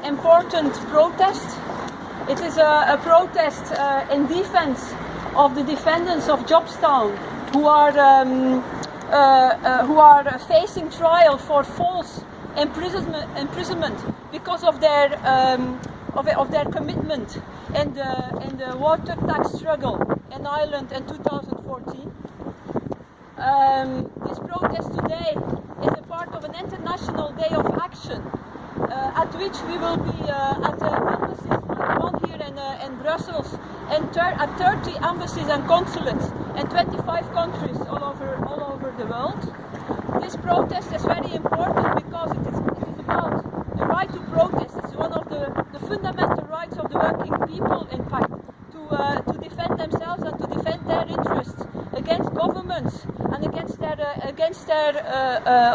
important protest. It is a protest in defense of the defendants of Jobstown who are facing trial for false imprisonment because of their commitment in the water tax struggle in Ireland in 2014. This protest today is a part of an international day of action at which we will be at the embassies, one here in Brussels, and at 30 embassies and consulates in 25 countries all over the world. This protest is very important because it is about the right to protest. It's one of the fundamental rights of the working people, in fact, to defend themselves and to defend their interests against governments and against their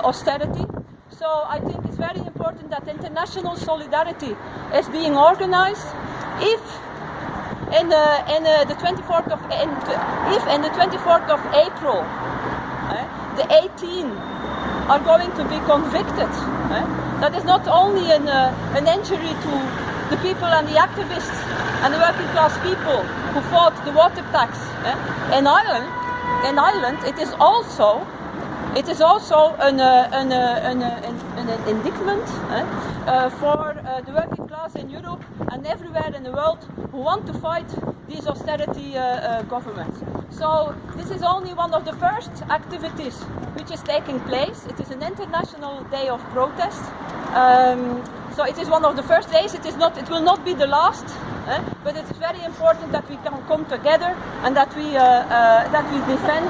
austerity. So I think it's very important that international solidarity is being organized. If in the 24th of April, the 18 are going to be convicted, that is not only an injury to the people and the activists and the working class people who fought the water tax in Ireland. In Ireland, it is also an indictment for the working class in Europe and everywhere in the world who want to fight these austerity governments. So this is only one of the first activities which is taking place. It is an international day of protest. So it is one of the first days. It will not be the last. But it is very important that we can come together and that we defend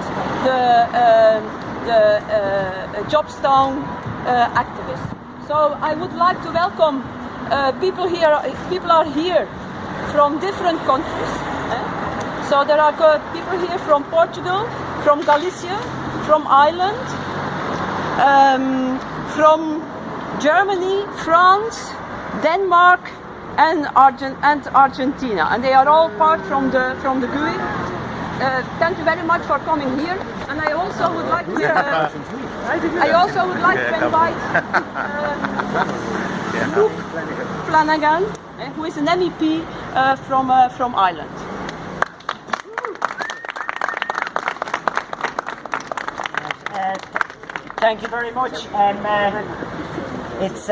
the Jobstown activists. So I would like to welcome people here. People are here from different countries. So there are people here from Portugal, from Galicia, from Ireland, from Germany, France, Denmark, and Argentina, and they are all part from the GUI. Thank you very much for coming here, and I also would like to invite Luke Flanagan, who is an MEP from Ireland. Thank you very much. It's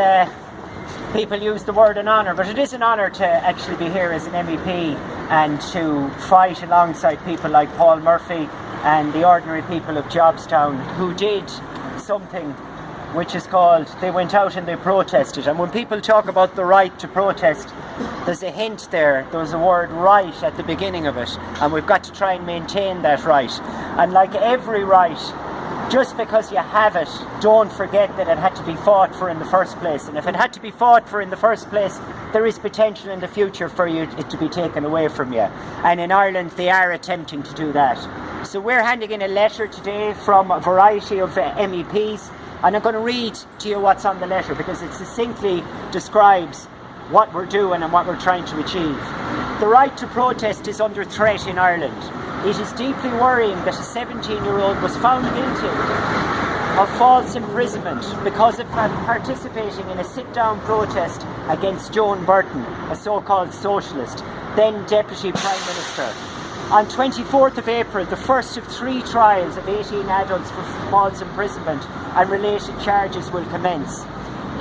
people use the word an honour, but it is an honour to actually be here as an MEP and to fight alongside people like Paul Murphy and the ordinary people of Jobstown who did something which is called, they went out and they protested. And when people talk about the right to protest, there's a hint there, there's a word right at the beginning of it, and we've got to try and maintain that right. And like every right, just because you have it, don't forget that it had to be fought for in the first place. And if it had to be fought for in the first place, there is potential in the future for it to be taken away from you. And in Ireland, they are attempting to do that. So we're handing in a letter today from a variety of MEPs. And I'm going to read to you what's on the letter because it succinctly describes what we're doing and what we're trying to achieve. The right to protest is under threat in Ireland. It is deeply worrying that a 17-year-old was found guilty of false imprisonment because of participating in a sit-down protest against Joan Burton, a so-called socialist, then Deputy Prime Minister. On 24th of April, the first of 3 trials of 18 adults for false imprisonment and related charges will commence.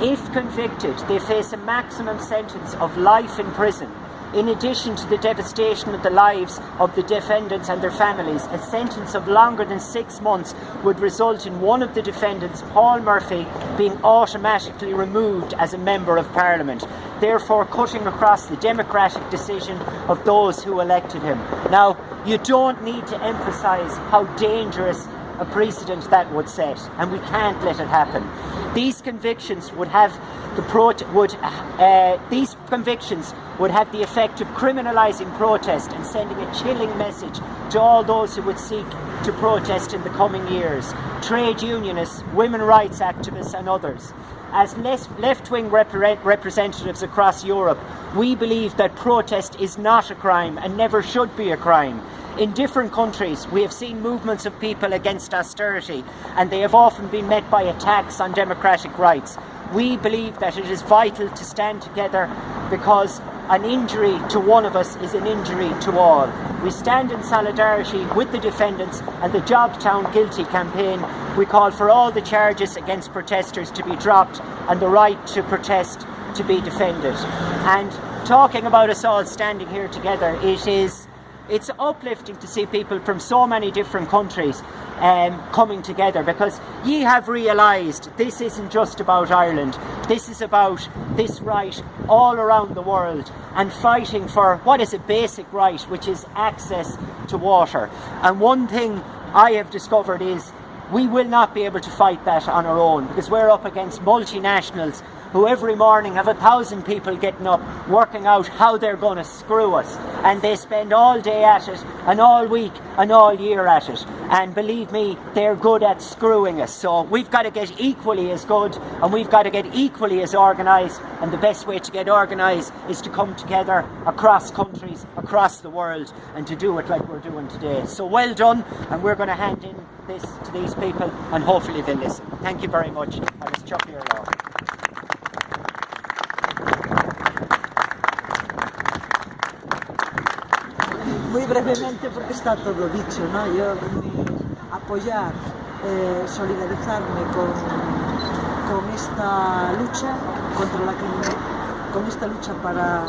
If convicted, they face a maximum sentence of life in prison. In addition to the devastation of the lives of the defendants and their families, a sentence of longer than 6 months would result in one of the defendants, Paul Murphy, being automatically removed as a Member of Parliament, therefore cutting across the democratic decision of those who elected him. Now, you don't need to emphasise how dangerous a precedent that would set, and we can't let it happen. These convictions would have the effect of criminalising protest and sending a chilling message to all those who would seek to protest in the coming years, trade unionists, women rights activists and others. As left-wing representatives across Europe, we believe that protest is not a crime and never should be a crime. In different countries, we have seen movements of people against austerity, and they have often been met by attacks on democratic rights. we believe that it is vital to stand together because an injury to one of us is an injury to all. We stand in solidarity with the defendants and the Jobstown Guilty campaign. We call for all the charges against protesters to be dropped and the right to protest to be defended. And talking about us all standing here together, it's uplifting to see people from so many different countries coming together, because ye have realised this isn't just about Ireland. This is about this right all around the world and fighting for what is a basic right, which is access to water. And one thing I have discovered is we will not be able to fight that on our own, because we're up against multinationals who every morning have 1,000 people getting up, working out how they're going to screw us. And they spend all day at it, and all week, and all year at it. And believe me, they're good at screwing us. So we've got to get equally as good, and we've got to get equally as organised. And the best way to get organised is to come together across countries, across the world, and to do it like we're doing today. So well done, and we're going to hand in this to these people, and hopefully they'll listen. Thank you very much. I was Chuck here now. Muy brevemente, porque está todo dicho, ¿no? Yo apoyar, solidarizarme con esta lucha con esta lucha para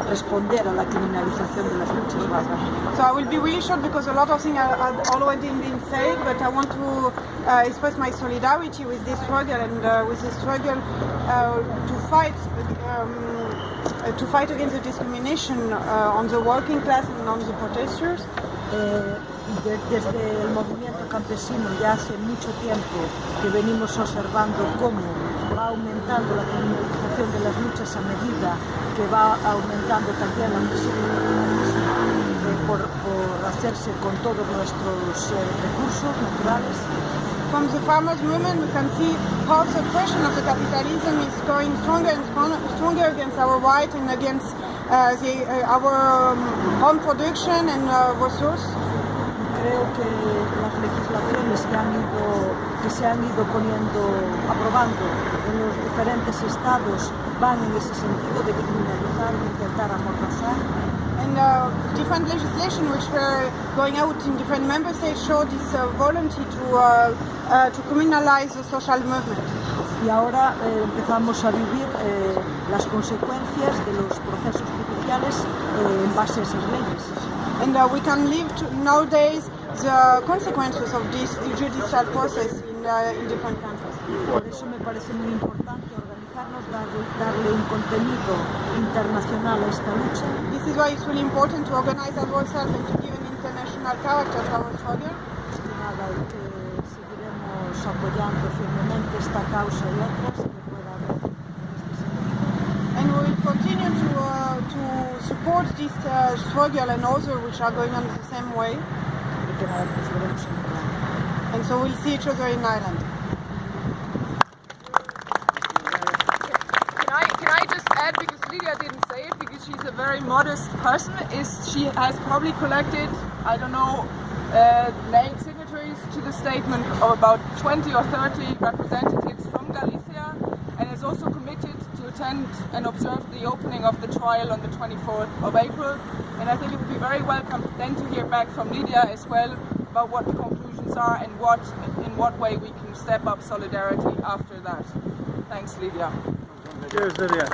responder a la criminalización de las luchas bárbaras. So I will be really short because a lot of things are already been said, but I want to express my solidarity with this struggle and with this struggle to fight against the discrimination on the working class and on the protesters. Desde el movimiento campesino ya hace mucho tiempo que venimos observando cómo va aumentando la criminalización de las luchas a medida que va aumentando también la por hacerse con todos nuestros recursos naturales. From the farmers' movement, we can see how the oppression of the capitalism is going stronger and stronger against our right and against our own production and resource. Creo que las legislaciones que se han ido aprobando en los diferentes estados van en ese sentido de criminalizar e intentar amordazar. And different legislation which were going out in different member states showed this voluntary to criminalize the social movement. Y ahora empezamos a vivir las consecuencias de los procesos judiciales en base a esas leyes. And we can live nowadays the consequences of this judicial process in different countries. Por eso me parece muy importante organizarnos, darle un contenido internacional a esta lucha. This is why it's really important to organize ourselves and to give an international character to our struggle. Nada, seguiremos apoyando firmemente esta causa y otras que pueda haber en este sentido. And we will continue to support this struggle and others which are going on the same way. Y que nada, nos veremos en Ireland. And so we'll see each other in Ireland. Can I just add, because Lydia didn't say it, because she's a very modest person, she has probably collected, I don't know, laying signatories to the statement of about 20 or 30 representatives from Galicia, and is also committed to attend and observe the opening of the trial on the 24th of April. And I think it would be very welcome then to hear back from Lydia as well about what the conclusions are and in what way we can step up solidarity after that. Thanks, Lydia. Cheers, Lydia.